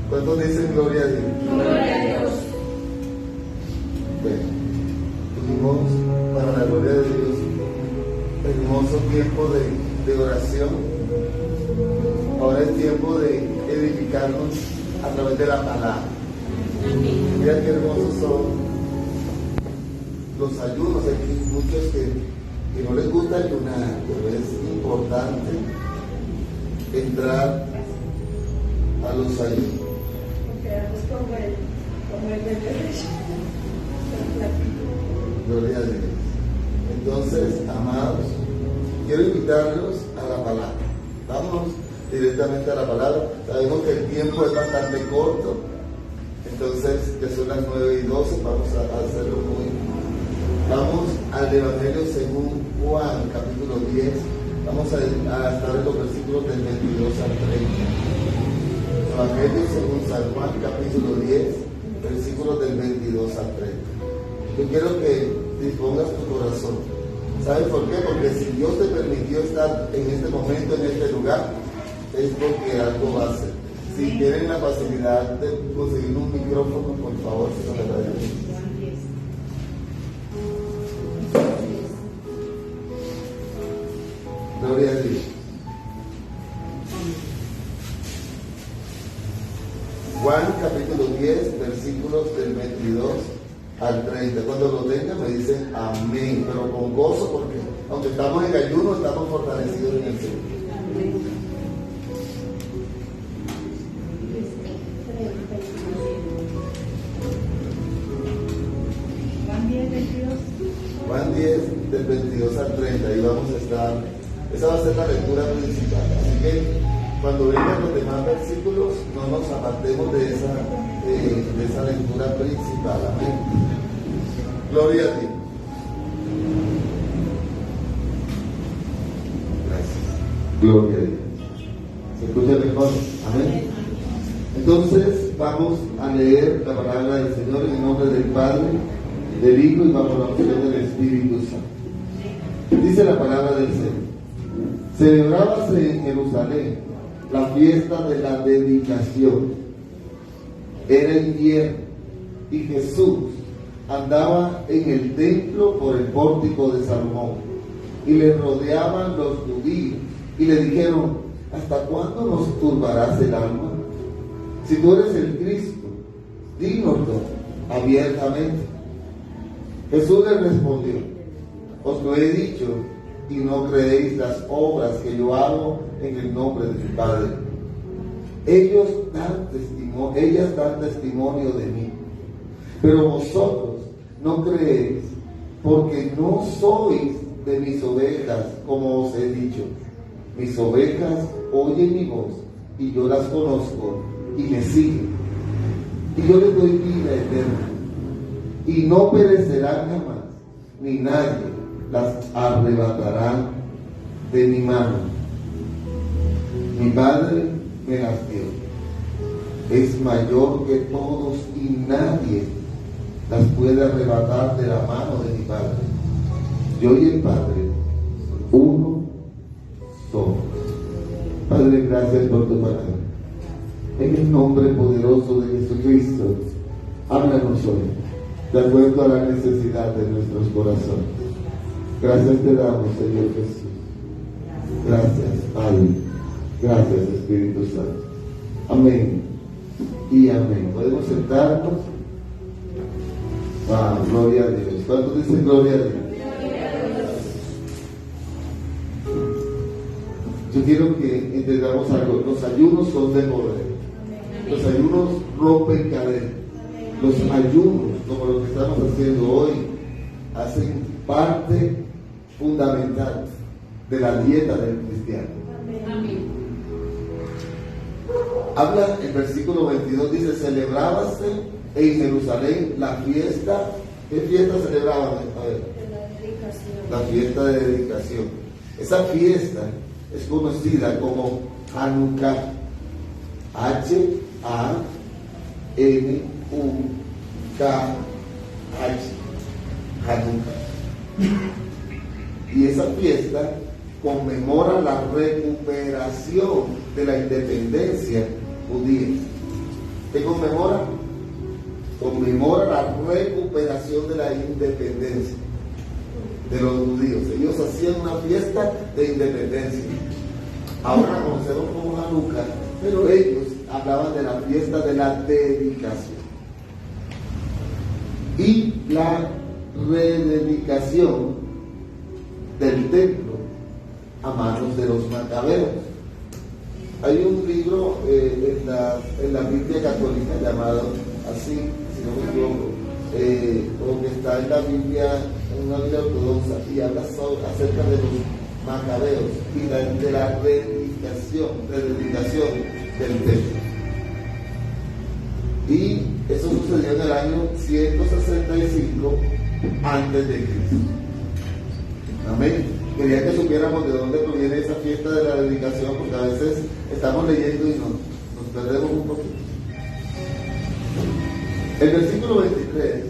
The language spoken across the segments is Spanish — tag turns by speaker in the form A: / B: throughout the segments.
A: ¿Cuántos dicen gloria a Dios?
B: Gloria a Dios.
A: Bueno, tuvimos para la gloria de Dios hermoso tiempo de oración. Ahora es tiempo de edificarnos a través de la palabra. Mira qué hermosos son los ayunos. Hay muchos que no les gusta ayunar, pero es importante entrar a los ayunos. Gloria a Dios. Entonces, amados, quiero invitarlos a la palabra. Vamos directamente a la palabra. Sabemos que el tiempo es bastante corto, entonces que son las 9:12, vamos a hacerlo muy. Vamos al Evangelio según Juan, capítulo 10. Vamos a estar en los versículos del 22 al 30. Evangelio según San Juan, capítulo 10, versículos del 22 al 30. Yo quiero que dispongas tu corazón. ¿Sabes por qué? Porque si Dios te permitió estar en este momento, en este lugar, es porque algo va a hacer. Si tienen la facilidad de conseguir un micrófono, por favor, se lo agradezco. Gloria a Dios. Juan capítulo 10, versículos del 22 al 30. Cuando lo tengan me dicen amén, pero con gozo, porque aunque estamos en ayuno, estamos fortalecidos en el Señor. Juan 10, del 22 al 30, y vamos a estar, esa va a ser la lectura principal, así que cuando vengan los demás versículos no nos apartemos de esa lectura principal. Amén. Gloria a Dios. Gracias. Gloria a Dios. ¿Se escucha mejor? Amén. Entonces vamos a leer la palabra del Señor en el nombre del Padre, del Hijo y bajo la unción del Espíritu Santo. Dice la palabra del Señor: celebrábase en Jerusalén la fiesta de la dedicación. Era invierno y Jesús andaba en el templo por el pórtico de Salomón, y le rodeaban los judíos y le dijeron: ¿hasta cuándo nos turbarás el alma? Si tú eres el Cristo, dínoslo abiertamente. Jesús le respondió: os lo he dicho y no creéis las obras que yo hago en el nombre de mi Padre. Ellas dan testimonio de mí, pero vosotros no creéis, porque no sois de mis ovejas, como os he dicho. Mis ovejas oyen mi voz, y yo las conozco, y me siguen. Y yo les doy vida eterna, y no perecerán jamás, ni nadie las arrebatará de mi mano. Mi Padre me las dio. Es mayor que todos, y nadie las puede arrebatar de la mano de mi Padre. Yo y el Padre, uno somos. Padre, gracias por tu palabra. En el nombre poderoso de Jesucristo, háblanos hoy, de acuerdo a la necesidad de nuestros corazones. Gracias te damos, Señor Jesús. Gracias, Padre. Gracias, Espíritu Santo. Amén y amén. ¿Podemos sentarnos? Gloria a Dios. ¿Cuántos dicen gloria a Dios? Yo quiero que entendamos algo. Los ayunos son de poder. Los ayunos rompen cadenas. Los ayunos, como lo que estamos haciendo hoy, hacen parte fundamental de la dieta del cristiano.
B: Amén.
A: Habla el versículo 22, dice: celebrábase en Jerusalén la fiesta. ¿Qué fiesta celebraban? A ver. La fiesta de dedicación. Esa fiesta es conocida como Hanukkah. H-A-N-U-K-H. Hanukkah. Y esa fiesta conmemora la recuperación de la independencia judía. ¿Qué conmemora? Conmemora la recuperación de la independencia de los judíos. Ellos hacían una fiesta de independencia. Ahora la conocemos como Hanukkah, pero ellos hablaban de la fiesta de la dedicación. Y la rededicación del templo a manos de los macabeos. Hay un libro en la Biblia católica llamado así, si no me equivoco, o que está en la Biblia, en una Biblia ortodoxa, y habla acerca de los macabeos y de la dedicación del templo. Y eso sucedió en el año 165 antes de Cristo. Amén. Quería que supiéramos de dónde proviene esa fiesta de la dedicación, porque a veces estamos leyendo y nos perdemos un poquito. El versículo 23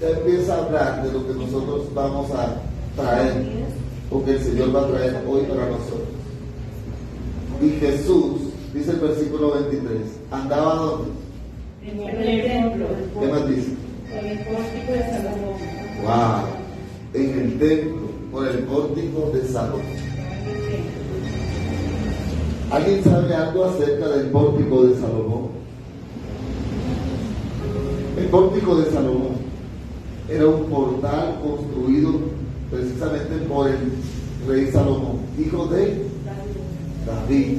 A: ya empieza a hablar de lo que nosotros vamos a traer, porque el Señor va a traer hoy para nosotros. Y Jesús, dice el versículo 23, ¿andaba dónde?
B: En el templo.
A: ¿Qué más dice?
B: En el pórtico de Salomón.
A: ¡Wow! En el templo, por el pórtico de Salomón. ¿Alguien sabe algo acerca del pórtico de Salomón? El pórtico de Salomón era un portal construido precisamente por el rey Salomón, hijo de David,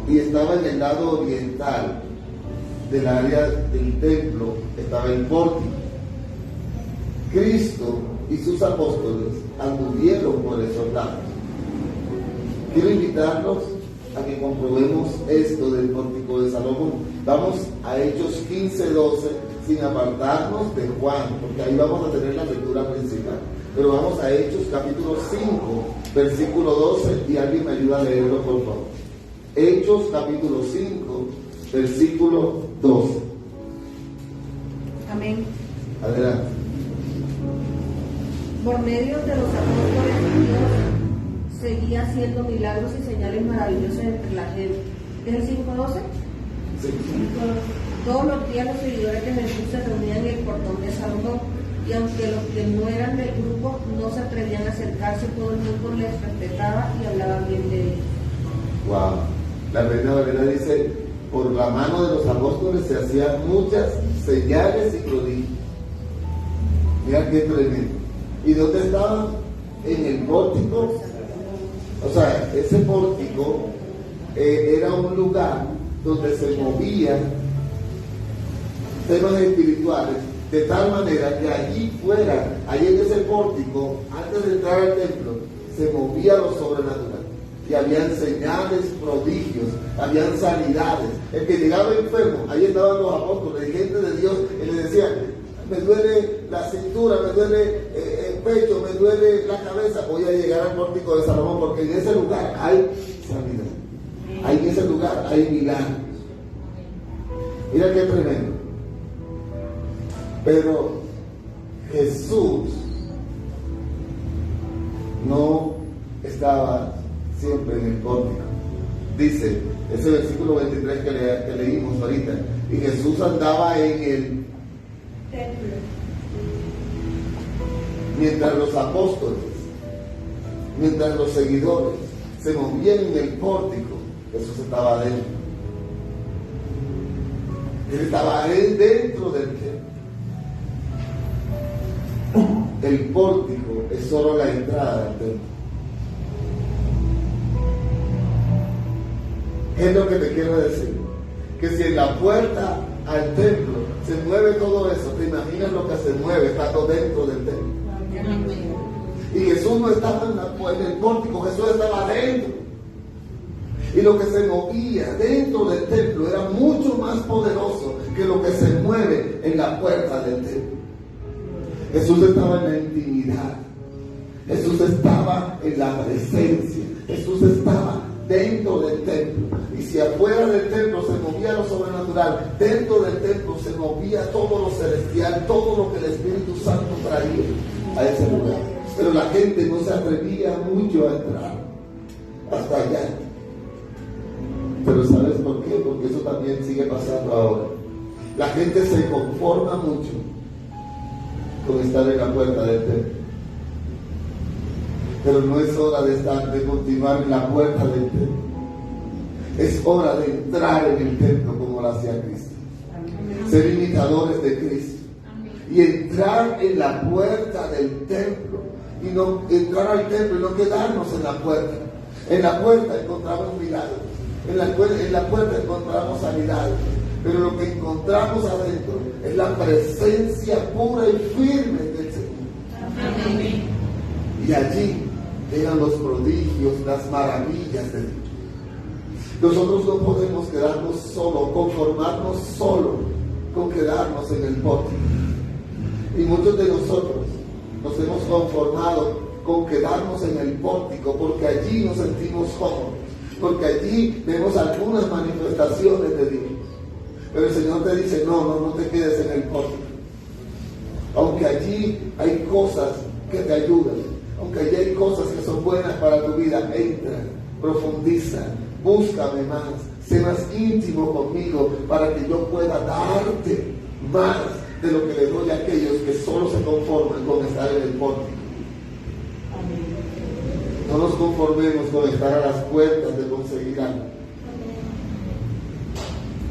A: y estaba en el lado oriental del área del templo, estaba el pórtico. Cristo y sus apóstoles anduvieron por esos lados. Quiero invitarlos a que comprobemos esto del pórtico de Salomón. Vamos a Hechos 15:12, sin apartarnos de Juan, porque ahí vamos a tener la lectura principal. Pero vamos a Hechos capítulo 5, versículo 12, y alguien me ayuda a leerlo, por favor. Hechos capítulo 5, versículo 12.
C: Amén.
A: Adelante.
C: Por medio de los apóstoles, Dios seguía haciendo milagros y señales maravillosas entre la gente. ¿Es el 5:12?
A: Sí.
C: Todos los días los seguidores de Jesús se reunían en el portón de Salomón, y aunque los que no eran del grupo no se atrevían a acercarse, todo el mundo les respetaba y hablaba bien de ellos.
A: Wow. La Reina Valera dice, por la mano de los apóstoles se hacían muchas señales y prodigios. Mira qué tremendo. ¿Y dónde estaban? En el pórtico. O sea, ese pórtico era un lugar donde se movían temas espirituales, de tal manera que allí en ese pórtico, antes de entrar al templo, se movía lo sobrenatural. Y habían señales, prodigios, habían sanidades. El que llegaba enfermo, ahí estaban los apóstoles, gente de Dios, y le decían, me duele la cintura, me duele el pecho, me duele la cabeza, voy a llegar al pórtico de Salomón, porque en ese lugar hay sanidad. Ahí en ese lugar hay milagros. Mira qué tremendo. Pero Jesús no estaba siempre en el pórtico. Dice ese versículo 23 que leímos ahorita, y Jesús andaba en el
B: Templo.
A: mientras los apóstoles, mientras los seguidores se movían en el pórtico, Jesús estaba adentro. Él estaba dentro del templo. El pórtico es solo la entrada del templo. Es lo que te quiero decir, que si en la puerta al templo se mueve todo eso, te imaginas lo que se mueve estando dentro del templo. Y Jesús no estaba en el pórtico, Jesús estaba dentro. Y lo que se movía dentro del templo era mucho más poderoso que lo que se mueve en la puerta del templo. Jesús estaba en la intimidad, Jesús estaba en la presencia, Jesús estaba dentro del templo. Y si afuera del templo se movía lo sobrenatural, dentro del templo se movía todo lo celestial, todo lo que el Espíritu Santo traía a ese lugar. pero la gente no se atrevía mucho a entrar hasta allá. Pero ¿sabes por qué? Porque eso también sigue pasando ahora. La gente se conforma mucho con estar en la puerta del templo, pero no es hora de continuar en la puerta del templo. Es hora de entrar en el templo como lo hacía Cristo. Ser imitadores de Cristo y entrar en la puerta del templo, y no entrar al templo y no quedarnos en la puerta. En la puerta encontramos milagros, en la puerta encontramos sanidad, pero lo que encontramos adentro es la presencia pura y firme del Señor.
B: Amén.
A: Y allí eran los prodigios, las maravillas de Dios. Nosotros no podemos quedarnos solo, conformarnos solo con quedarnos en el pórtico. Y muchos de nosotros nos hemos conformado con quedarnos en el pórtico porque allí nos sentimos cómodos, porque allí vemos algunas manifestaciones de Dios. Pero el Señor te dice, no te quedes en el pórtico. Aunque allí hay cosas que te ayudan, aunque allí hay cosas que son buenas para tu vida, entra, profundiza, búscame más, sé más íntimo conmigo para que yo pueda darte más de lo que le doy a aquellos que solo se conforman con estar en el pórtico. No nos conformemos con estar a las puertas de conseguir algo.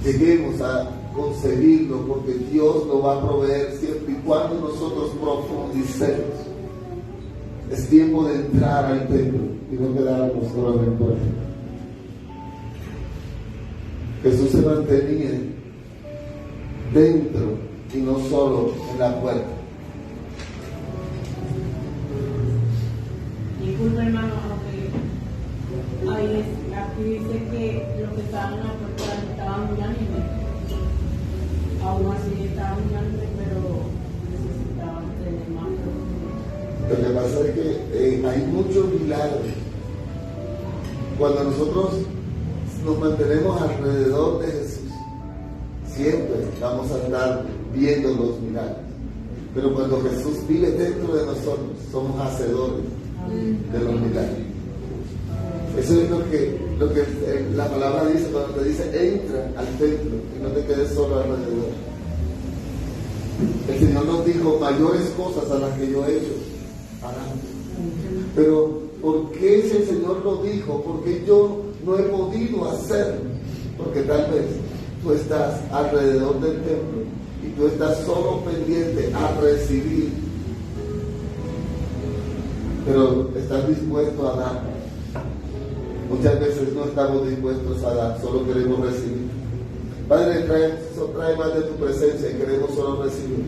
A: Lleguemos a conseguirlo porque Dios lo va a proveer siempre y cuando nosotros profundicemos. Es tiempo de entrar al templo y no quedarnos solo en el puerto. Jesús se mantenía dentro y no solo en la puerta.
B: Disculpe, hermano, aquí dice que los que estaban en la puerta estaban unánimes. Aún así estaban unánimes, pero necesitaban tener más profundidad.
A: Lo que pasa es que hay muchos milagros. Cuando nosotros nos mantenemos alrededor de Jesús, siempre vamos a estar viendo los milagros. Pero cuando Jesús vive dentro de nosotros, somos hacedores de los milagros. Eso es lo que la palabra dice cuando te dice entra al templo y no te quedes solo alrededor. El Señor nos dijo mayores cosas a las que yo he hecho harán. Pero ¿por qué si el Señor lo dijo? Porque yo no he podido hacerlo. Porque tal vez tú estás alrededor del templo y tú estás solo pendiente a recibir, pero estás dispuesto a dar. Muchas veces no estamos dispuestos a dar, solo queremos recibir. Padre, trae más de tu presencia y queremos solo recibir.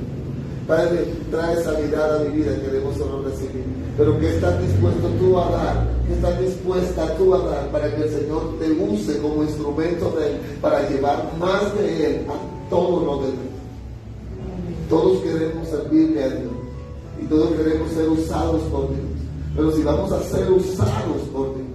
A: Padre, trae sanidad a mi vida, queremos solo recibir. Pero ¿qué estás dispuesto tú a dar? ¿Qué estás dispuesta tú a dar para que el Señor te use como instrumento de Él, para llevar más de Él a todos los demás? Todos queremos servirle a Dios y todos queremos ser usados por Dios. Pero si vamos a ser usados por Dios,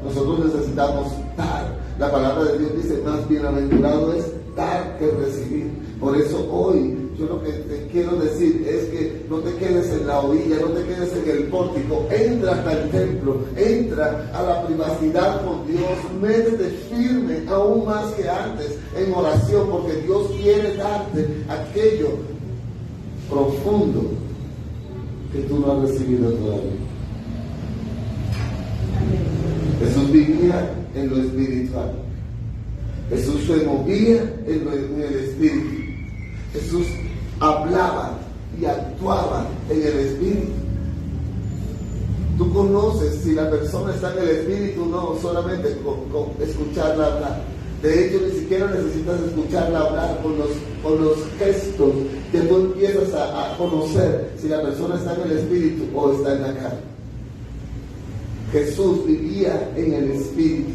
A: nosotros necesitamos dar. La palabra de Dios dice, más bienaventurado es dar que recibir. Por eso hoy yo lo que te quiero decir es que no te quedes en la orilla, no te quedes en el pórtico, entra hasta el templo, entra a la privacidad con Dios, métete firme aún más que antes en oración, porque Dios quiere darte aquello profundo que tú no has recibido todavía. Jesús vivía en lo espiritual. Jesús se movía en el espíritu. Jesús hablaba y actuaba en el espíritu. Tú conoces si la persona está en el espíritu, no solamente con escucharla hablar. De hecho, ni siquiera necesitas escucharla hablar con los gestos que tú empiezas a conocer si la persona está en el espíritu o está en la carne. Jesús vivía en el espíritu.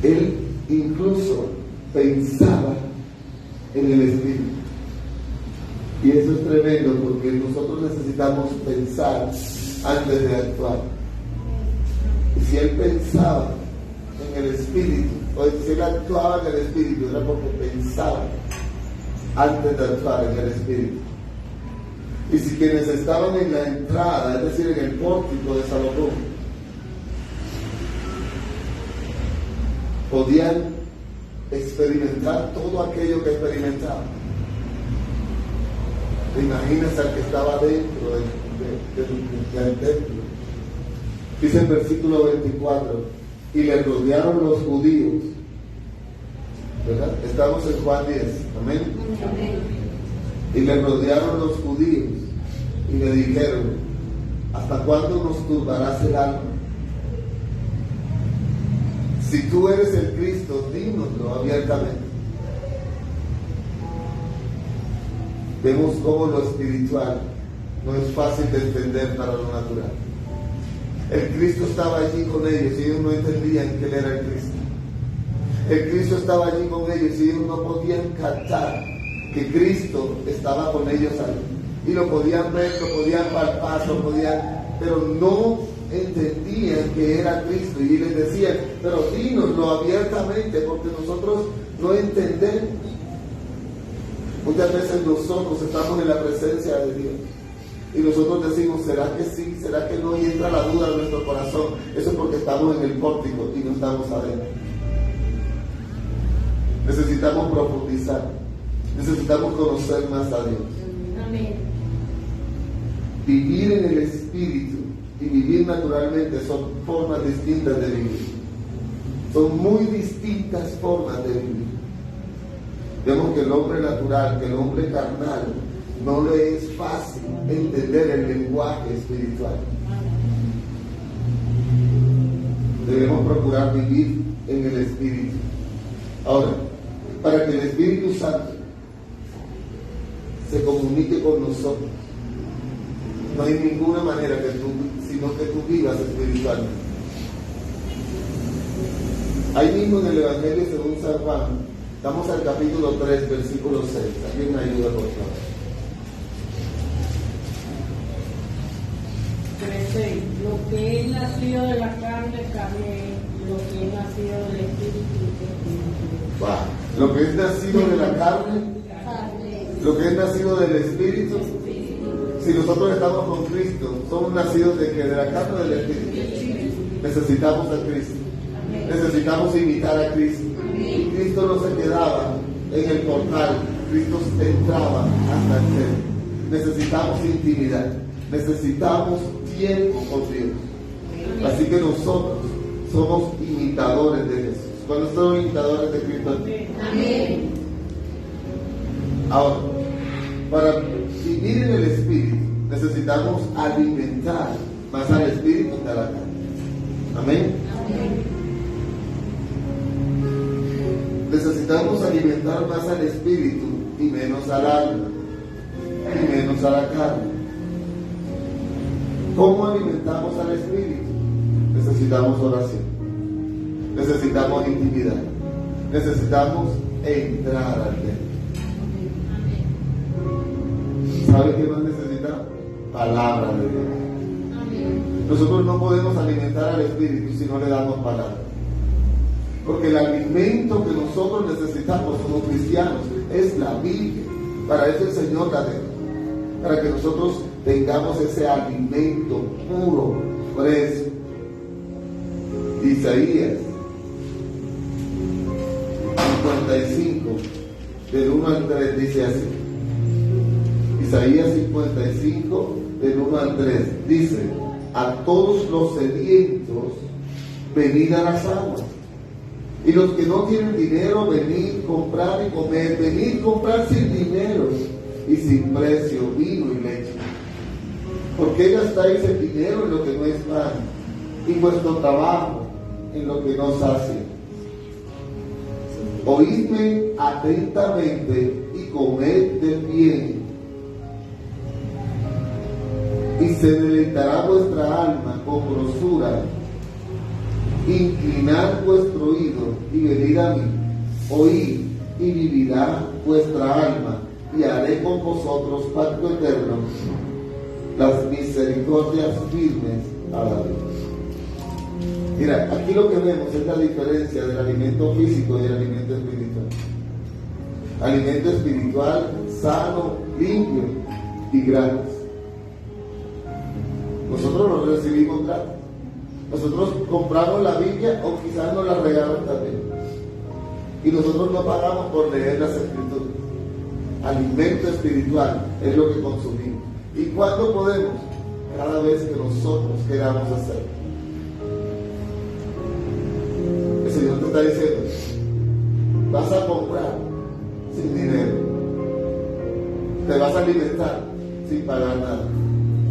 A: Él incluso pensaba en el espíritu. Y eso es tremendo porque nosotros necesitamos pensar antes de actuar. Y si él pensaba en el espíritu, o si él actuaba en el espíritu, era porque pensaba antes de actuar en el espíritu. Y si quienes estaban en la entrada, es decir, en el pórtico de Salomón, podían experimentar todo aquello que experimentaban, imagínense al que estaba dentro del templo. Dice el versículo 24, y le rodearon los judíos, ¿verdad? Estamos en Juan 10, amén. Y le rodearon los judíos y le dijeron, ¿hasta cuándo nos turbarás el alma? Si tú eres el Cristo, dínoslo abiertamente. Vemos cómo lo espiritual no es fácil de entender para lo natural. El Cristo estaba allí con ellos y ellos no entendían que Él era el Cristo. El Cristo estaba allí con ellos y ellos no podían captar que Cristo estaba con ellos ahí. Y lo podían ver, lo podían palpar, pero no entendían que era Cristo. Y les decían, pero dínoslo abiertamente porque nosotros no entendemos. Muchas veces nosotros estamos en la presencia de Dios y nosotros decimos, ¿será que sí? ¿Será que no? Y entra la duda en nuestro corazón. Eso es porque estamos en el pórtico y no estamos adentro. Necesitamos profundizar, necesitamos conocer más a Dios.
C: Amén.
A: Vivir en el Espíritu y vivir naturalmente son formas distintas de vivir. Son muy distintas formas de vivir. Vemos que el hombre natural, que el hombre carnal, no le es fácil entender el lenguaje espiritual. Debemos procurar vivir en el Espíritu. Ahora, para que el Espíritu Santo se comunique con nosotros, no hay ninguna manera sino que tú vivas espiritualmente. Ahí mismo en el Evangelio según San Juan, estamos al capítulo 3, versículo 6. ¿Alguien me ayuda, por favor?
B: 3:6. Lo que es nacido de la carne, carne; lo que es nacido del Espíritu, Espíritu.
A: Wow. Lo que es nacido de la carne, lo que es nacido del Espíritu. Si nosotros estamos con Cristo, somos nacidos de que de la carne o del Espíritu. Necesitamos a Cristo. Necesitamos imitar a Cristo. Y Cristo no se quedaba en el portal, Cristo entraba hasta el centro. Necesitamos intimidad, necesitamos tiempo con Dios. Así que nosotros somos imitadores de Jesús. ¿Cuáles son imitadores de Cristo?
C: Amén.
A: Ahora, para vivir en el Espíritu necesitamos alimentar más al Espíritu que a la carne. Amén.
C: Amén.
A: Necesitamos alimentar más al Espíritu y menos al alma y menos a la carne. ¿Cómo alimentamos al Espíritu? Necesitamos oración, necesitamos intimidad, necesitamos entrar al templo. ¿Sabe qué más necesitamos? Palabra de Dios. Nosotros no podemos alimentar al Espíritu si no le damos palabra. Porque el alimento que nosotros necesitamos como cristianos es la Biblia. Para eso el Señor la dejó. Para que nosotros tengamos ese alimento puro, fresco. Isaías 55, del 1 al 3, dice así. Isaías 55, del 1 al 3, dice: a todos los sedientos, venid a las aguas. Y los que no tienen dinero, venid, comprar y comer. Venid, comprar sin dinero y sin precio vino y leche. ¿Por qué gastáis el dinero en lo que no es pan, y vuestro trabajo en lo que no sacia? Oídme atentamente y comed del bien, y se deleitará vuestra alma con grosura. Inclinad vuestro oído y venid a mí, oíd y vivirá vuestra alma, y haré con vosotros pacto eterno, las misericordias firmes a la vez. Mira, aquí lo que vemos es la diferencia del alimento físico y el alimento espiritual. Alimento espiritual sano, limpio y gratis. Nosotros no recibimos gratis. Nosotros compramos la Biblia o quizás nos la regalan también. Y nosotros no pagamos por leer las Escrituras. Alimento espiritual es lo que consumimos. ¿Y cuándo podemos? Cada vez que nosotros queramos hacerlo. El Señor te está diciendo, vas a comprar sin dinero, te vas a alimentar sin pagar nada.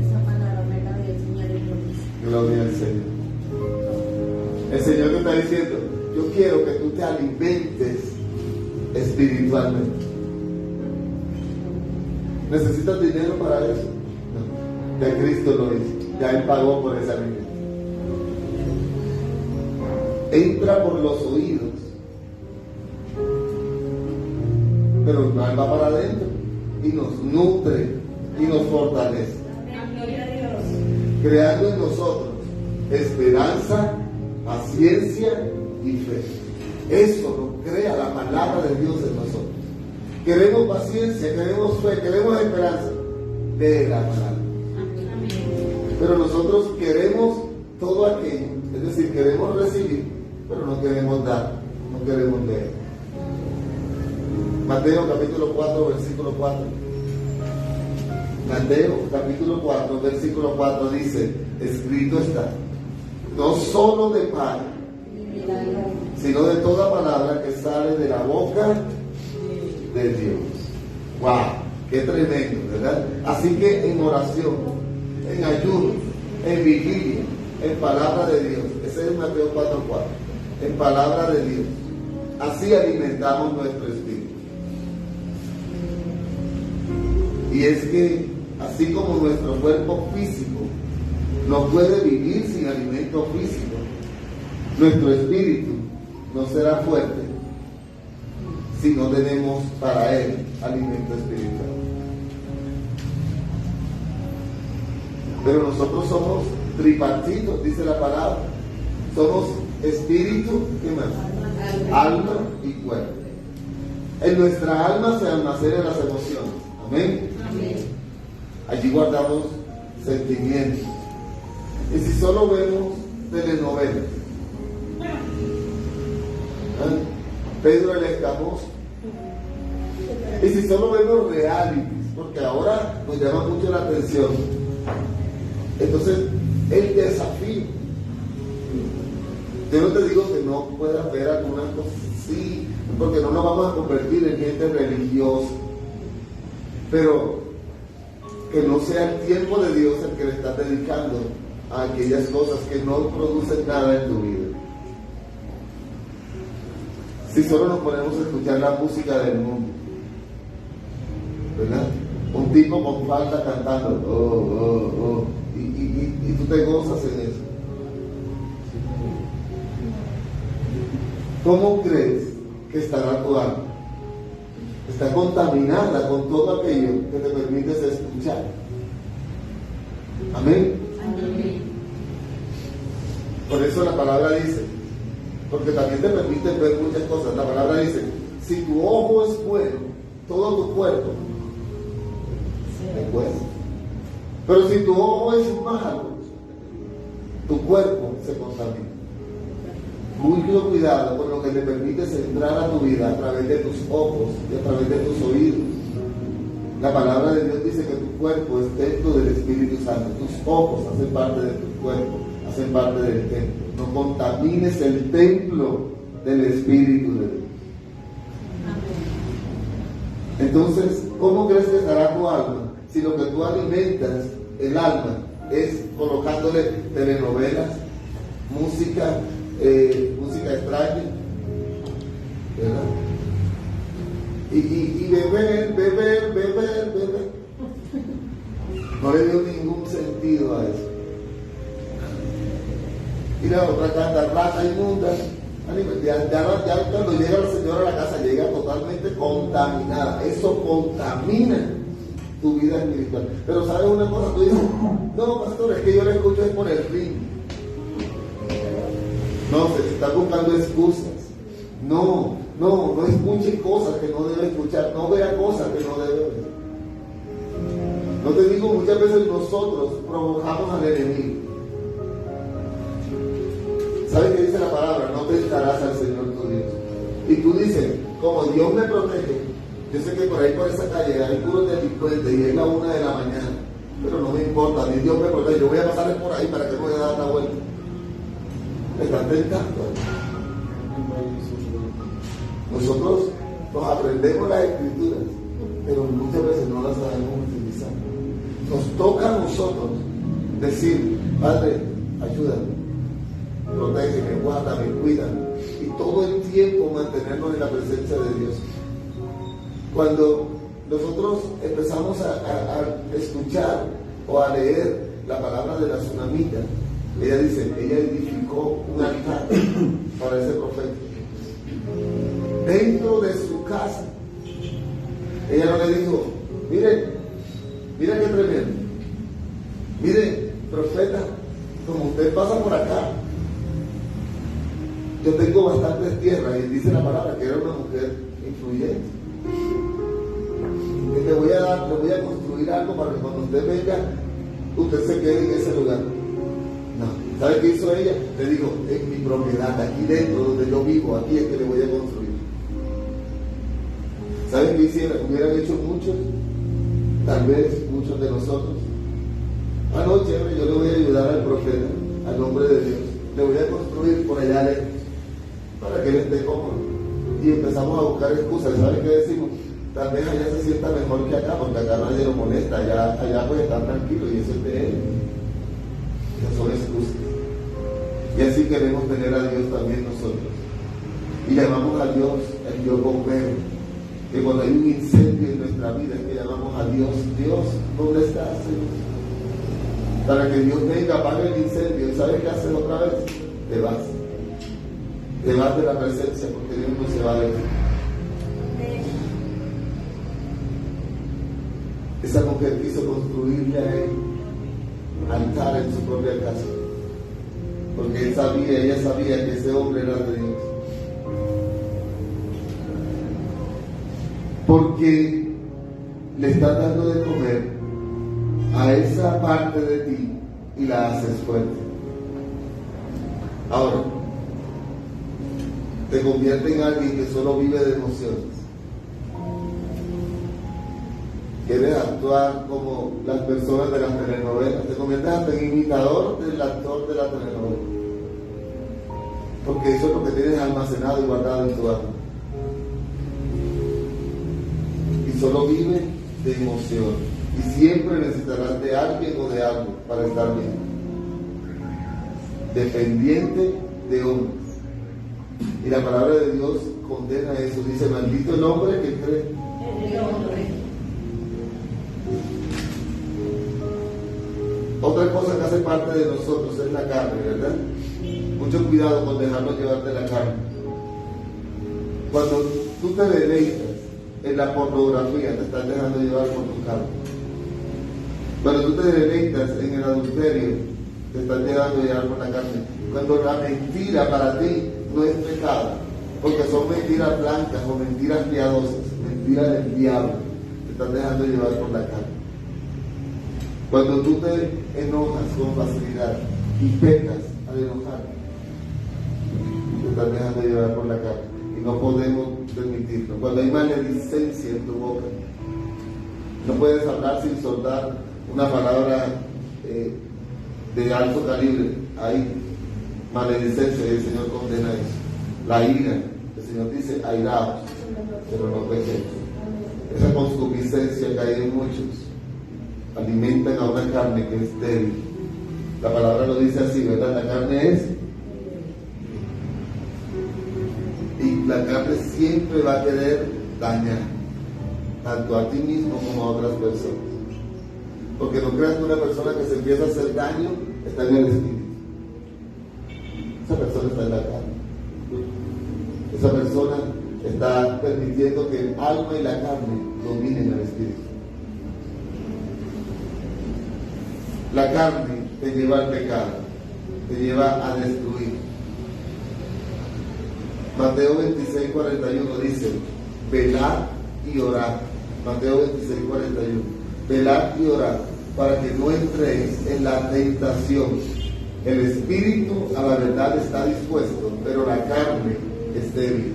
C: Esa palabra me la voy a enseñar en Dios.
A: Gloria al Señor. El Señor te está diciendo, yo quiero que tú te alimentes espiritualmente. ¿Necesitas dinero para eso? No. Ya Cristo lo hizo, ya Él pagó por ese alimento. Entra por los oídos, pero el mal va para adentro y nos nutre y nos fortalece,
B: Gloria a Dios.
A: creando en nosotros esperanza, paciencia y fe. Eso lo crea la palabra de Dios en nosotros. Queremos paciencia, queremos fe, queremos esperanza de la palabra. Pero nosotros queremos todo aquello, es decir, queremos recibir, pero no queremos dar, no queremos leer. Mateo capítulo 4, versículo 4. Mateo capítulo 4, versículo 4 dice, escrito está, no solo de pan, sino de toda palabra que sale de la boca de Dios. ¡Wow! ¡Qué tremendo!, ¿verdad? Así que en oración, en ayuno, en vigilia, en palabra de Dios, ese es Mateo 4:4, en palabra de Dios, así alimentamos nuestro espíritu. Y es que, así como nuestro cuerpo físico no puede vivir sin alimento físico, nuestro espíritu no será fuerte si no tenemos para él alimento espiritual. Pero nosotros somos tripartitos, dice la palabra. Somos espíritu, ¿qué más? Alma y cuerpo. En nuestra alma se almacenan las emociones. Amén.
C: Amén.
A: Allí guardamos sentimientos. Y si solo vemos telenovelas, Pedro el Escamoso, y si solo vemos realities, porque ahora nos llama mucho la atención, entonces el desafío, yo no te digo que no puedas ver algunas cosas, sí, porque no nos vamos a convertir en gente religiosa, pero que no sea el tiempo de Dios el que le estás dedicando a aquellas cosas que no producen nada en tu vida. Si solo nos ponemos a escuchar la música del mundo, ¿verdad? Un tipo con falda cantando, y tú te gozas en eso. ¿Cómo crees que estará tu alma? Está contaminada con todo aquello que te permites escuchar. Amén.
C: Amén.
A: Por eso la palabra dice, porque también te permite ver muchas cosas. La palabra dice, si tu ojo es bueno, todo tu cuerpo es bueno. Pero si tu ojo es malo, tu cuerpo se contamina. Mucho cuidado con lo que te permites entrar a tu vida a través de tus ojos y a través de tus oídos. La palabra de Dios dice que tu cuerpo es templo del Espíritu Santo. Tus ojos hacen parte de tu cuerpo, hacen parte del templo. No contamines el templo del Espíritu de Dios. Entonces, ¿cómo crees que estará tu alma si lo que tú alimentas el alma es colocándole telenovelas, música extraña, ¿verdad? Y beber. No le dio ningún sentido a eso. Y la otra canta rata inmunda. Ya cuando llega la señora a la casa llega totalmente contaminada. Eso contamina tu vida espiritual. Pero ¿sabes una cosa? Tú dices, no, pastor, es que yo le escucho es por el ritmo. No, se está buscando excusas. No escuche cosas que no debe escuchar. No vea cosas que no debe ver. No te digo, muchas veces nosotros provocamos al enemigo. ¿Sabes qué dice la palabra? No tentarás al Señor tu Dios. Y tú dices, como Dios me protege, yo sé que por ahí por esa calle hay puros delincuentes y es la 1 de la mañana, pero no me importa, ni Dios me protege, yo voy a pasar por ahí para que no me dar la vuelta. Me están tentando. Nosotros nos aprendemos las escrituras, pero muchas veces no las sabemos utilizar. Nos toca a nosotros decir, Padre, ayúdame, protégeme, guárdame, cuídame, y todo el tiempo mantenernos en la presencia de Dios. Cuando nosotros empezamos a escuchar o a leer la palabra de la tsunamita, ella dice, ella edificó un altar para ese profeta dentro de su casa. Ella no le dijo, miren qué tremendo, mire, profeta, como usted pasa por acá, yo tengo bastantes tierras, y dice la palabra que era una mujer influyente, y le voy a construir algo para que cuando usted venga, usted se quede en ese lugar. No, ¿sabe qué hizo ella? Le dijo, en mi propiedad, aquí dentro donde yo vivo, aquí es que le voy a construir. ¿Saben qué hicieron? Hubieran hecho muchos, tal vez muchos de nosotros. No, chévere, yo le voy a ayudar al profeta, al hombre de Dios. Le voy a construir por allá lejos, para que él esté cómodo. Y empezamos a buscar excusas. ¿Saben qué decimos? Tal vez allá se sienta mejor que acá, porque acá nadie lo molesta, allá pues están tranquilos y eso es de él. Esas son excusas. Y así queremos tener a Dios también nosotros. Y llamamos a Dios el Dios bombero. Que cuando hay un incendio en nuestra vida es que llamamos a Dios, Dios, ¿dónde estás, Señor? Para que Dios venga, apague el incendio. ¿Y sabes qué haces otra vez? Te vas. Te vas de la presencia porque Dios no se va de ti. Esa mujer quiso construirle a él altar en su propia casa. Porque ella sabía que ese hombre era de Dios. Porque le estás dando de comer a esa parte de ti y la haces fuerte. Ahora, te convierte en alguien que solo vive de emociones. Quieres actuar como las personas de las telenovelas. Te conviertes hasta en imitador del actor de la telenovela. Porque eso es lo que tienes almacenado y guardado en tu alma. Y solo vive de emoción. Y siempre necesitarás de alguien o de algo para estar bien. Dependiente de hombres. Y la palabra de Dios condena eso. Dice, maldito el hombre que cree. Otra cosa que hace parte de nosotros es la carne, ¿verdad? Mucho cuidado con dejarnos llevar de la carne. Cuando tú te deleitas en la pornografía, te estás dejando llevar por tu carne. Cuando tú te deleitas en el adulterio, te estás dejando llevar por la carne. Cuando la mentira para ti no es pecado, porque son mentiras blancas o mentiras piadosas, mentiras del diablo, te estás dejando llevar por la carne. Cuando tú te enojas con facilidad y pecas al enojar, te estás dejando llevar por la carne. Y no podemos permitirlo. Cuando hay maledicencia en tu boca, no puedes hablar sin soltar una palabra de alto calibre. Hay maledicencia y el Señor condena eso. La ira, el Señor dice, airaos, pero no pequéis. Esa concupiscencia que hay en muchos alimentan a una carne que es débil. La palabra lo dice así, ¿verdad? La carne es, y la carne siempre va a querer dañar tanto a ti mismo como a otras personas. Porque no creas que una persona que se empieza a hacer daño está en el espíritu. Esa persona está en la carne. Esa persona está permitiendo que el alma y la carne dominen al espíritu. La carne te lleva al pecado, te lleva a destruir. Mateo 26:41 dice, velad y orad. Mateo 26:41. velad y orad, para que no entréis en la tentación. El espíritu a la verdad está dispuesto, pero la carne es débil.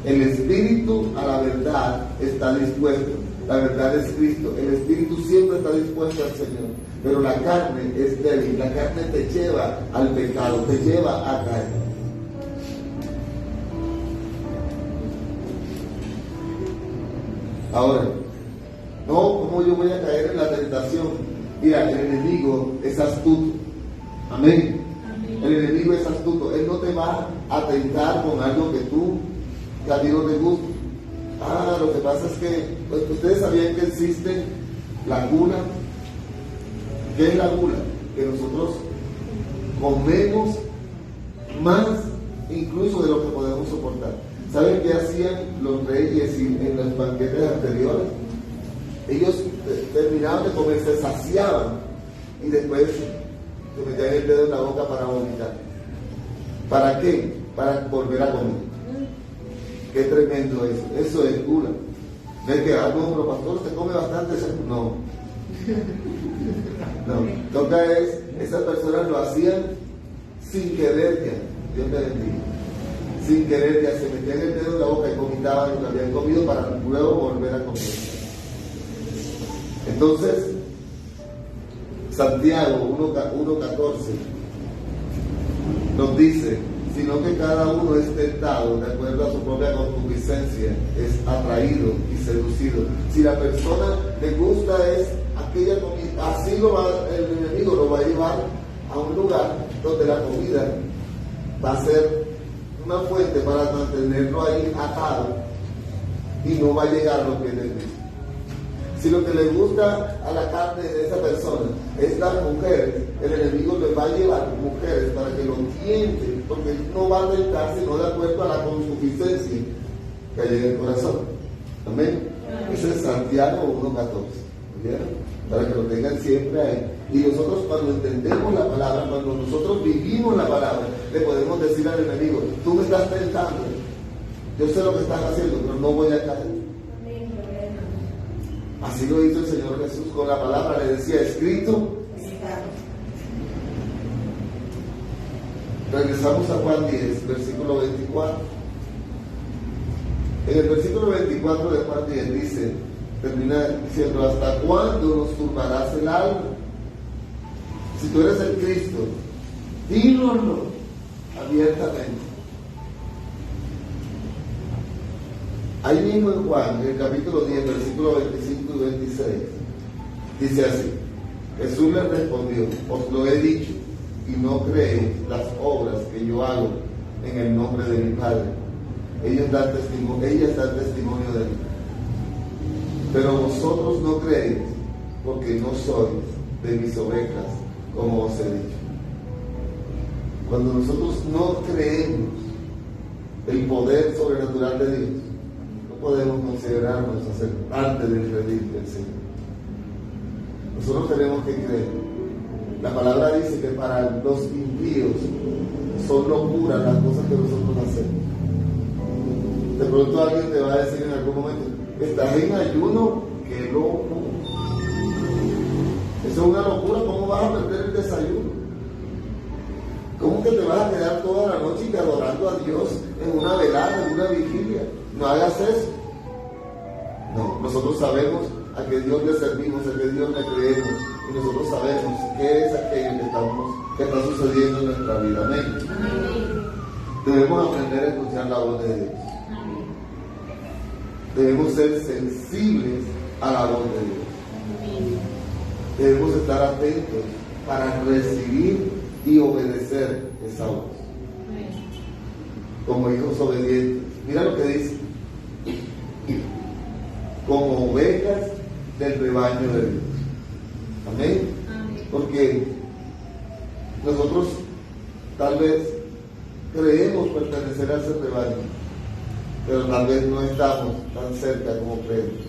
A: El espíritu a la verdad está dispuesto. La verdad es Cristo. El espíritu siempre está dispuesto al Señor, pero la carne es débil. La carne te lleva al pecado, te lleva a caer. Ahora, no, ¿cómo yo voy a caer en la tentación? Mira, el enemigo es astuto. Amén. El enemigo es astuto. Él no te va a tentar con algo que a ti no te gusta. Lo que pasa es que, pues, ustedes sabían que existe la gula. ¿Qué es la gula? Que nosotros comemos más incluso de lo que podemos soportar. ¿Saben qué hacían los reyes en los banquetes anteriores? Ellos terminaban de comer, se saciaban y después se metían el dedo en la boca para vomitar. ¿Para qué? Para volver a comer. Qué tremendo eso. Eso es gula. No es que pero pastor, se come bastante. No. No. Toca es, esas personas lo hacían sin querer ya. Dios te bendiga. Sin querer ya se metían el dedo en la boca y vomitaban lo que habían comido para luego volver a comer. Entonces, Santiago 1:14 nos dice, sino que cada uno es tentado de acuerdo a su propia concupiscencia, es atraído y seducido. Si la persona le gusta es aquella comida, así el enemigo lo va a llevar a un lugar donde la comida va a ser una fuente para mantenerlo ahí atado y no va a llegar a los pies de Cristo. Si lo que le gusta a la carne de esa persona es las mujeres, el enemigo le va a llevar mujeres para que lo tienten, porque no va a tentar sino de acuerdo a la concupiscencia que hay en el corazón. Amén. Ese es Santiago 1:14. ¿Vieron? Para que lo tengan siempre ahí. Y nosotros, cuando entendemos la palabra, cuando nosotros vivimos la palabra, le podemos decir al enemigo, tú me estás tentando, yo sé lo que estás haciendo, pero no voy a caer. Así lo hizo el Señor Jesús con la palabra, le decía, escrito. Regresamos a Juan 10, versículo 24. En el versículo 24 de Juan 10 dice, termina diciendo, ¿hasta cuándo nos turbarás el alma? Si tú eres el Cristo, dínoslo abiertamente. Ahí mismo en Juan, en el capítulo 10, versículo 25 y 26, dice así, Jesús le respondió, os lo he dicho, y no creéis las obras que yo hago en el nombre de mi Padre. Ellas dan testimonio de mí. Pero vosotros no creéis, porque no sois de mis ovejas, como os he dicho. Cuando nosotros no creemos el poder sobrenatural de Dios, no podemos considerarnos a ser parte del redil del Señor. Nosotros tenemos que creer. La palabra dice que para los impíos son locuras las cosas que nosotros hacemos. De pronto alguien te va a decir en algún momento, estás en ayuno, qué loco. Eso es una locura, ¿cómo vas a perder el desayuno? ¿Cómo que te vas a quedar toda la noche y adorando a Dios en una velada, en una vigilia? No hagas eso. No, nosotros sabemos a qué Dios le servimos, a qué Dios le creemos, y nosotros sabemos qué es aquello que está sucediendo en nuestra vida. Amén. Amén. Debemos aprender a escuchar la voz de Dios. Amén. Debemos ser sensibles a la voz de Dios. Amén. Debemos estar atentos para recibir y obedecer esa voz. Amén. Como hijos obedientes. Mira lo que dice. Como ovejas del rebaño de Dios. Amén. Amén. Porque nosotros tal vez creemos pertenecer a ese rebaño, pero tal vez no estamos tan cerca como creemos.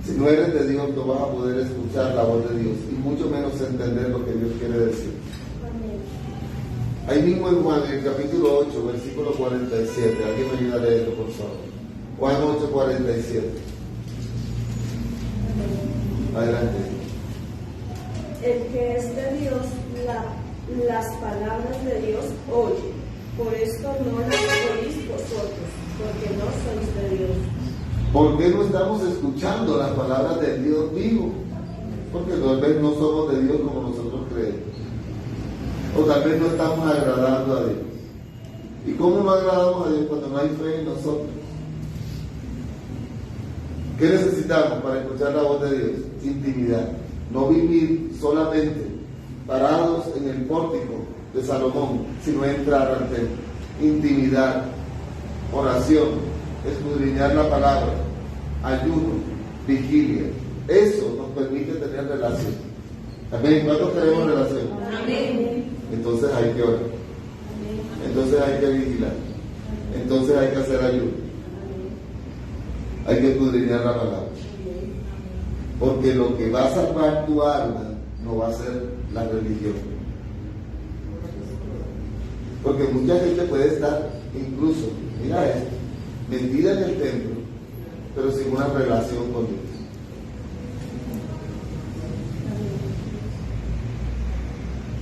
A: Si no eres de Dios, no vas a poder escuchar la voz de Dios y mucho menos entender lo que Dios quiere decir. Amén. Ahí mismo en Juan, en el capítulo 8, versículo 47, alguien me ayuda a leerlo, por favor. Juan 8:47. Adelante.
D: El que es de Dios, las palabras de Dios oye. Por esto no las oís vosotros, porque no sois de Dios.
A: ¿Por qué no estamos escuchando las palabras del Dios vivo? Porque tal vez no somos de Dios como nosotros creemos. O tal vez no estamos agradando a Dios. ¿Y cómo no agradamos a Dios cuando no hay fe en nosotros? ¿Qué necesitamos para escuchar la voz de Dios? Intimidad. No vivir solamente parados en el pórtico de Salomón, sino entrar al templo. Intimidad, oración, escudriñar la palabra, ayuno, vigilia. Eso nos permite tener relación. Amén. ¿Cuántos tenemos relación?
C: Amén.
A: Entonces hay que orar. Entonces hay que vigilar. Entonces hay que hacer ayuno. Hay que escudriñar la palabra. Porque lo que va a salvar tu alma no va a ser la religión. Porque mucha gente puede estar incluso, mira esto, metida en el templo, pero sin una relación con Dios.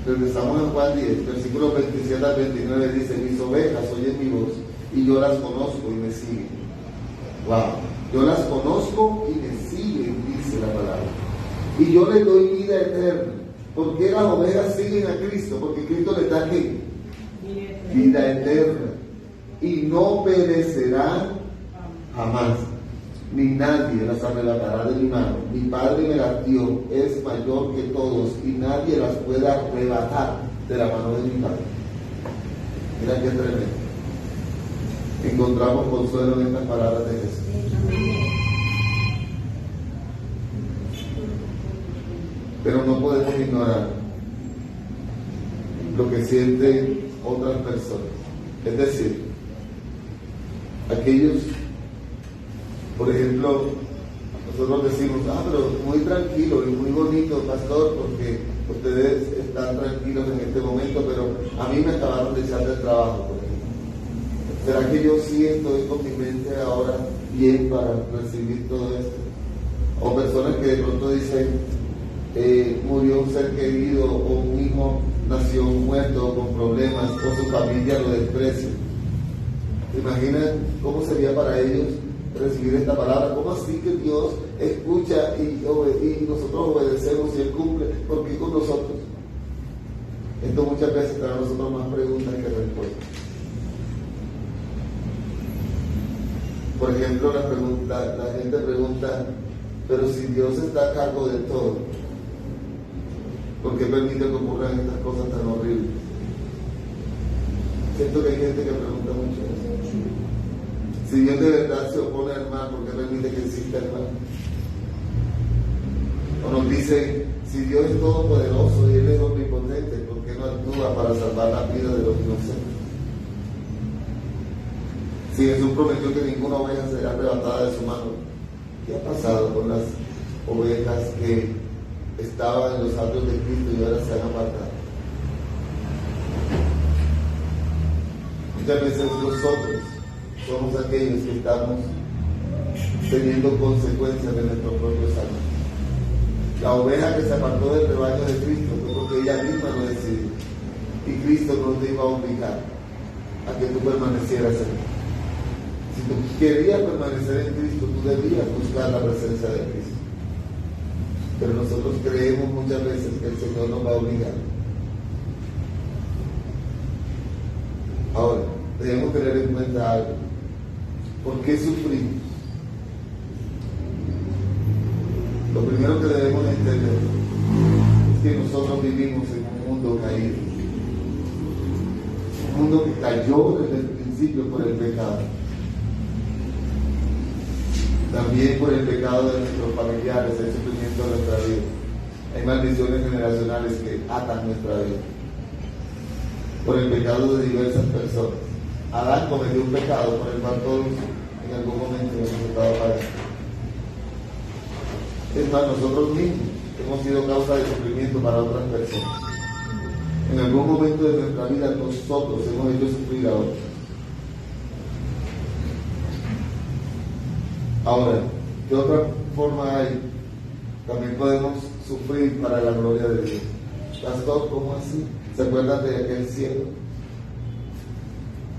A: Regresamos en Juan 10, versículos 27 al 29, dice: mis ovejas oyen mi voz y yo las conozco y me siguen. Wow, yo las conozco y me siguen, dice la palabra. Y yo les doy vida eterna. ¿Por qué las ovejas siguen a Cristo? Porque Cristo les da ¿qué? Vida eterna. Y no perecerán jamás, ni nadie las arrebatará de mi mano. Mi Padre me las dio, es mayor que todos, y nadie las puede arrebatar de la mano de mi Padre. Mira qué tremendo. Encontramos consuelo en estas palabras de Jesús. Pero no podemos ignorar lo que sienten otras personas. Es decir, aquellos, por ejemplo, nosotros decimos: pero muy tranquilo y muy bonito, pastor, porque ustedes están tranquilos en este momento, pero a mí me acabaron de echar del trabajo, por ejemplo. ¿Será que yo sí estoy con mi mente ahora bien para recibir todo esto? O personas que de pronto dicen: murió un ser querido, o un hijo nació muerto con problemas, o su familia lo desprecia. ¿Se imaginan cómo sería para ellos recibir esta palabra? ¿Cómo así que Dios escucha y nosotros obedecemos y Él cumple? ¿Por qué con nosotros? Esto muchas veces trae a nosotros más preguntas que respuestas. Por ejemplo, la gente pregunta: pero si Dios está a cargo de todo, ¿por qué permite que ocurran estas cosas tan horribles? Siento que hay gente que pregunta mucho eso. Si Dios de verdad se opone al mal, ¿por qué permite que exista el mal? O nos dicen: si Dios es todopoderoso y Él es omnipotente, ¿por qué no actúa para salvar la vida de los inocentes? Si Jesús prometió que ninguna oveja será arrebatada de su mano, ¿qué ha pasado con las ovejas que estaban en los atrios de Cristo y ahora se han apartado? Muchas veces nosotros somos aquellos que estamos teniendo consecuencias de nuestros propios actos. La oveja que se apartó del rebaño de Cristo fue porque ella misma lo decidió, y Cristo no te iba a obligar a que tú permanecieras en él. Si tú querías permanecer en Cristo, tú debías buscar la presencia de Cristo. Pero nosotros creemos muchas veces que el Señor nos va a obligar. Ahora, debemos tener en cuenta algo. ¿Por qué sufrimos? Lo primero que debemos entender es que nosotros vivimos en un mundo caído. Un mundo que cayó desde el principio por el pecado. También por el pecado de nuestros familiares, el sufrimiento de nuestra vida. Hay maldiciones generacionales que atan nuestra vida. Por el pecado de diversas personas. Adán cometió un pecado por el cual todos en algún momento hemos estado pagando. Es más, nosotros mismos hemos sido causa de sufrimiento para otras personas. En algún momento de nuestra vida nosotros hemos hecho sufrir a otros. Ahora, ¿qué otra forma hay también podemos sufrir para la gloria de Dios. Pastor, ¿cómo así? ¿Se acuerdan de aquel cielo?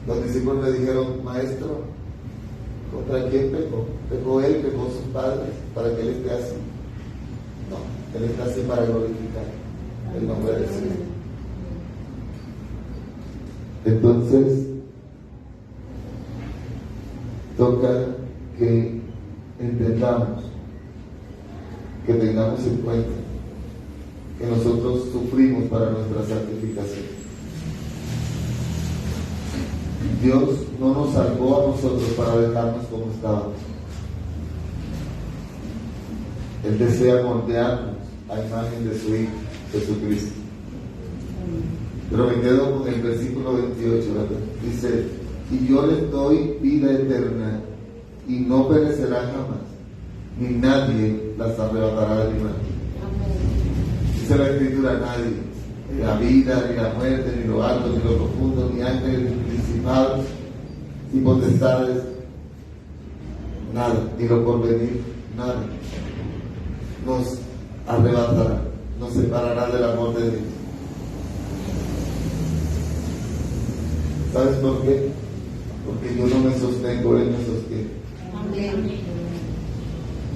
A: Los discípulos le dijeron, maestro, ¿contra quién pecó? ¿Pecó él, pecó sus padres, para que él esté así? No, él está así para glorificar el nombre del Señor. Entonces, toca que entendamos, que tengamos en cuenta que nosotros sufrimos para nuestra santificación. Dios no nos salvó a nosotros para dejarnos como estábamos. Él desea moldearnos a imagen de su Hijo, Jesucristo. Pero me quedo con el versículo 28, ¿verdad? Dice, y yo les doy vida eterna, y no perecerán jamás, ni nadie las arrebatará de mi mano. Dice la Escritura, nadie, ni la vida, ni la muerte, ni lo alto, ni lo profundo, ni ángeles, ni principados, ni potestades, nada, ni lo porvenir, nada, nos arrebatará, nos separará del amor de Dios. ¿Sabes por qué? Porque yo no me sostengo, Él me sostiene.
C: Amén.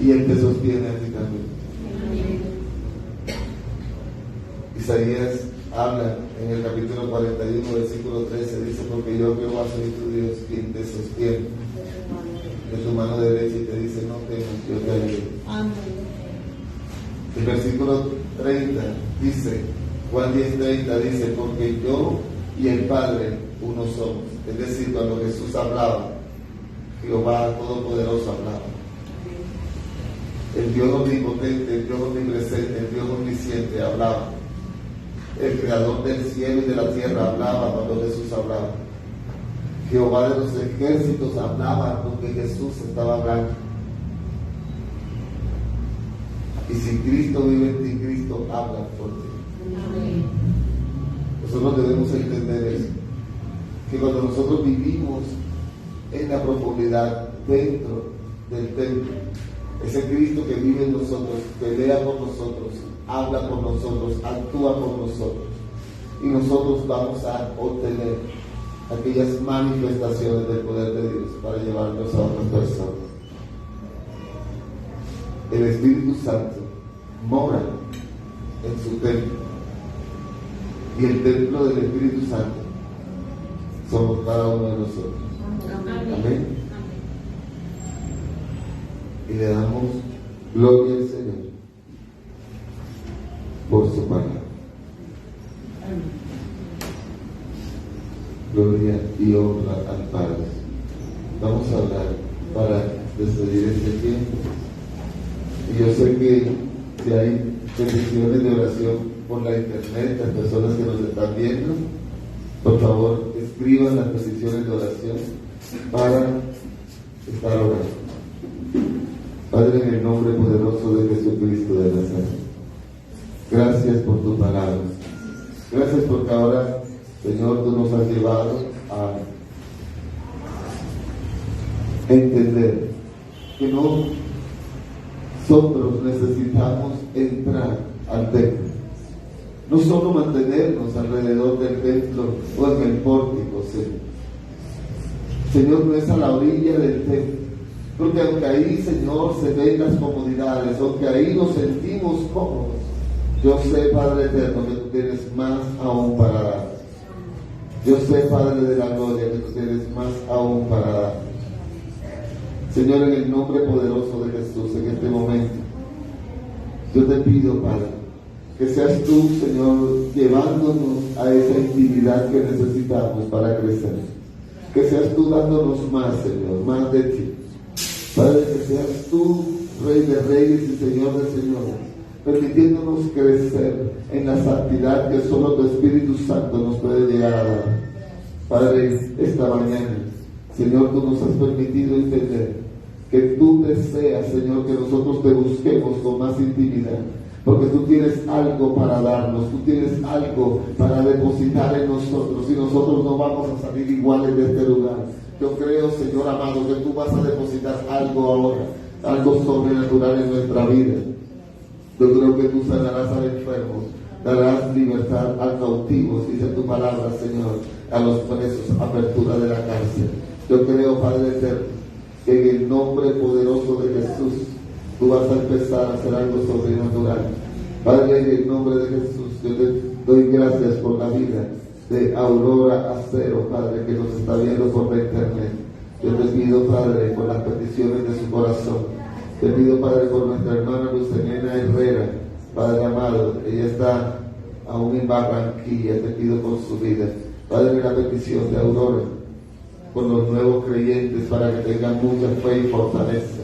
A: Y Él te sostiene a ti también. Isaías habla en el capítulo 41, versículo 13, dice, porque yo Jehová soy tu Dios, quien te sostiene de tu mano derecha y te dice, no temas, yo te ayudo.
C: Amén.
A: El versículo 30 dice, Juan 10:30 dice, porque yo y el Padre uno somos. Es decir, cuando Jesús hablaba, Jehová Todopoderoso hablaba. El Dios omnipotente, el Dios omnipresente, el Dios omnisciente hablaba. El creador del cielo y de la tierra hablaba cuando Jesús hablaba. Jehová de los ejércitos hablaba porque Jesús estaba hablando. Y si Cristo vive en ti, Cristo habla por ti.
C: Amén.
A: Nosotros debemos entender eso, que cuando nosotros vivimos en la profundidad dentro del templo, ese Cristo que vive en nosotros, pelea por nosotros, habla por nosotros, actúa por nosotros, y nosotros vamos a obtener aquellas manifestaciones del poder de Dios para llevarnos a otras personas. El Espíritu Santo mora en su templo, y el templo del Espíritu Santo somos cada uno de nosotros. Amén. Y le damos gloria al Señor por su palabra. Gloria y honra al Padre. Vamos a hablar para despedir este tiempo. Y yo sé que si hay peticiones de oración por la internet, las personas que nos están viendo, por favor escriban las peticiones de oración para estar orando. Padre, en el nombre poderoso de Jesucristo de Nazaret, gracias por tu palabra. Gracias porque ahora, Señor, tú nos has llevado a entender que nosotros necesitamos entrar al templo. No solo mantenernos alrededor del templo o en el pórtico, Señor. Señor, no es a la orilla del templo. Porque aunque ahí, Señor, se ven las comodidades, aunque ahí nos sentimos cómodos, yo sé, Padre eterno, que tú tienes más aún para dar. Yo sé, Padre de la gloria, que tú tienes más aún para dar. Señor, en el nombre poderoso de Jesús, en este momento, yo te pido, Padre, que seas tú, Señor, llevándonos a esa intimidad que necesitamos para crecer. Que seas tú dándonos más, Señor, más de ti. Padre, que seas tú, Rey de Reyes y Señor de Señores, permitiéndonos crecer en la santidad que solo tu Espíritu Santo nos puede llegar a dar. Padre, esta mañana, Señor, tú nos has permitido entender que tú deseas, Señor, que nosotros te busquemos con más intimidad, porque tú tienes algo para darnos, tú tienes algo para depositar en nosotros, y nosotros no vamos a salir iguales de este lugar. Yo creo, Señor amado, que tú vas a depositar algo ahora, algo sobrenatural en nuestra vida. Yo creo que tú sanarás al enfermo, darás libertad al cautivo, dice tu palabra, Señor, a los presos, apertura de la cárcel. Yo creo, Padre eterno, que en el nombre poderoso de Jesús, tú vas a empezar a hacer algo sobrenatural. Padre, en el nombre de Jesús, yo te doy gracias por la vida de Aurora Acero, Padre, que nos está viendo por la internet. Yo te pido, Padre, por las peticiones de su corazón. Te pido, Padre, por nuestra hermana Lucelena Herrera, Padre amado, ella está aún en Barranquilla, te pido por su vida. Padre, la petición de Aurora, por los nuevos creyentes, para que tengan mucha fe y fortaleza,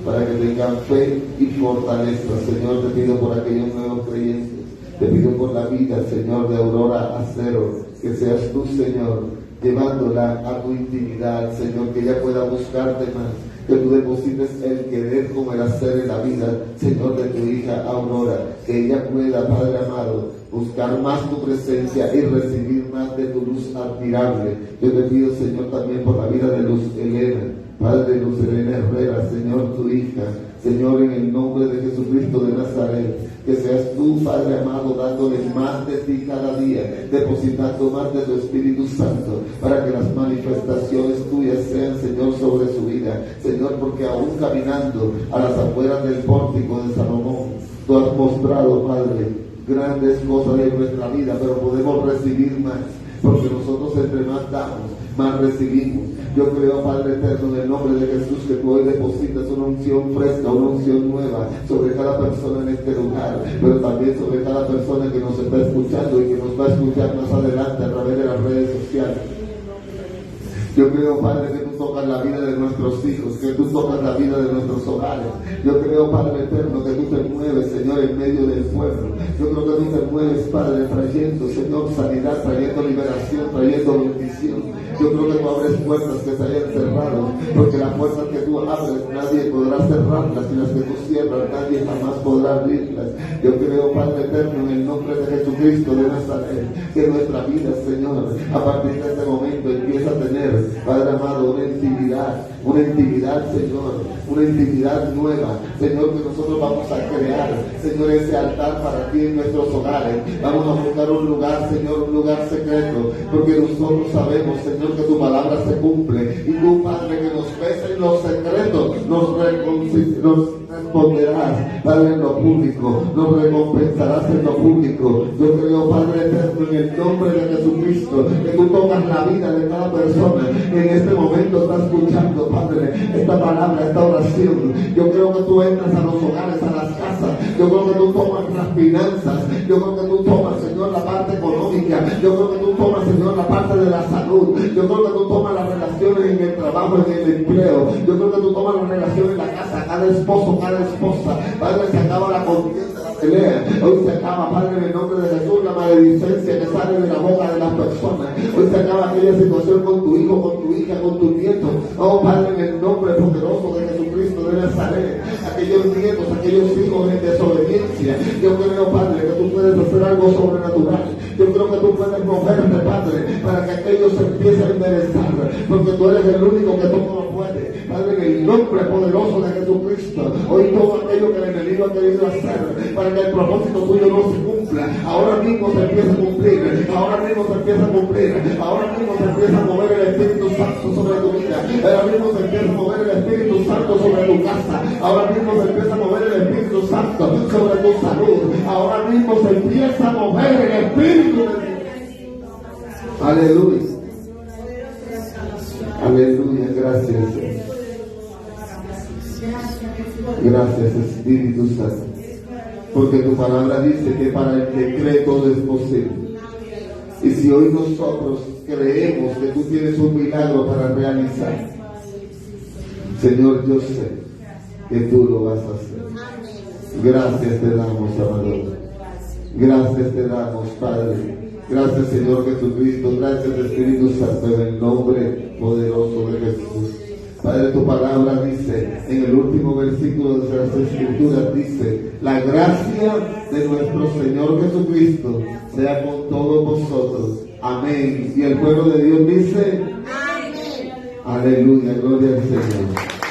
A: para que tengan fe y fortaleza. Señor, te pido por aquellos nuevos creyentes, te pido por la vida, Señor, de Aurora Acero, que seas tú, Señor, llevándola a tu intimidad, Señor, que ella pueda buscarte más, que tú deposites el querer como el hacer en la vida, Señor, de tu hija Aurora, que ella pueda, Padre amado, buscar más tu presencia y recibir más de tu luz admirable. Yo te pido, Señor, también por la vida de Luz Elena, Padre, Luz Elena Herrera, Señor, tu hija, Señor, en el nombre de Jesucristo de Nazaret, que seas tú, Padre amado, dándole más de ti cada día, depositando más de tu Espíritu Santo, para que las manifestaciones tuyas sean, Señor, sobre su vida. Señor, porque aún caminando a las afueras del pórtico de Salomón, tú has mostrado, Padre, grandes cosas en nuestra vida, pero podemos recibir más, porque nosotros entre más damos, más recibimos. Yo creo, Padre eterno, en el nombre de Jesús, que tú hoy depositas una unción fresca, una unción nueva sobre cada persona en este lugar, pero también sobre cada persona que nos está escuchando y que nos va a escuchar más adelante a través de las redes sociales. Yo creo, Padre, que tú tocas la vida de nuestros hijos, que tú tocas la vida de nuestros hogares. Yo creo, Padre eterno, que tú te mueves, Señor, en medio del pueblo. Yo creo que tú te mueves, Padre, trayendo, Señor, sanidad, trayendo liberación, trayendo bendición. Yo creo que tú abres puertas que se hayan cerrado, porque las puertas que tú abres nadie podrá cerrarlas, y las que tú cierras nadie jamás podrá abrirlas. Yo creo, Padre eterno, en el nombre de Jesucristo de Nazaret, que nuestra vida, Señor, a partir de este momento empieza a tener, Padre amado, una intimidad, Señor, una intimidad nueva, Señor, que nosotros vamos a crear, Señor, ese altar para ti en nuestros hogares. Vamos a buscar un lugar, Señor, un lugar secreto, porque nosotros sabemos, Señor, que tu palabra se cumple, y tú, Padre, que nos ves en lo secreto, nos responderás, Padre, en lo público, nos recompensarás en lo público. Yo creo, Padre eterno, en el nombre de Jesucristo, que tú tocas la vida de cada persona que en este momento está escuchando, Padre, esta palabra, esta oración. Yo creo que tú entras a los hogares, a las casas. Yo creo que tú tomas las finanzas. Yo creo que tú tomas, Señor, la parte económica. Yo creo que tú tomas, Señor, la parte de la salud. Yo creo que tú tomas las relaciones en el trabajo, en el empleo. Yo creo que tú tomas las relaciones en la casa, cada esposo, cada esposa. Padre, se acaba la contienda, la pelea. Hoy se acaba, Padre, en el nombre de Jesús, la maledicencia que sale de la boca de las personas. Hoy se acaba aquella situación con tu hijo, con tu hija, con tu nieto. Oh, Padre, en el nombre poderoso de Jesucristo de Nazaret, aquellos nietos, aquellos hijos en desobediencia. Yo creo, Padre, que tú puedes hacer algo sobrenatural. Yo creo que tú puedes moverte, Padre, para que aquellos se empiecen a enderezar, porque tú eres el único que todo lo puede. Padre, en el nombre poderoso de Jesucristo, hoy todo aquello que el enemigo ha querido hacer para que el propósito tuyo no se cumpla, ahora mismo se empieza a cumplir, ahora mismo se empieza a cumplir, ahora mismo se empieza a mover el Espíritu Santo sobre tu vida, ahora mismo se empieza a mover el Espíritu Santo sobre tu casa, ahora mismo se empieza a mover el Espíritu Santo sobre tu salud, ahora mismo se empieza a mover el Espíritu de Dios. Aleluya. Aleluya, gracias. Gracias, Espíritu Santo. Porque tu palabra dice que para el que cree todo es posible. Y si hoy nosotros creemos que tú tienes un milagro para realizar, Señor, yo sé que tú lo vas a hacer. Gracias te damos, Salvador. Gracias te damos, Padre. Gracias, Señor Jesucristo. Gracias, Espíritu Santo, en el nombre poderoso de Jesús. Padre, tu palabra dice, en el último versículo de las Escrituras, dice: la gracia de nuestro Señor Jesucristo sea con todos vosotros. Amén. Y el pueblo de Dios dice: amén. Aleluya, gloria al Señor.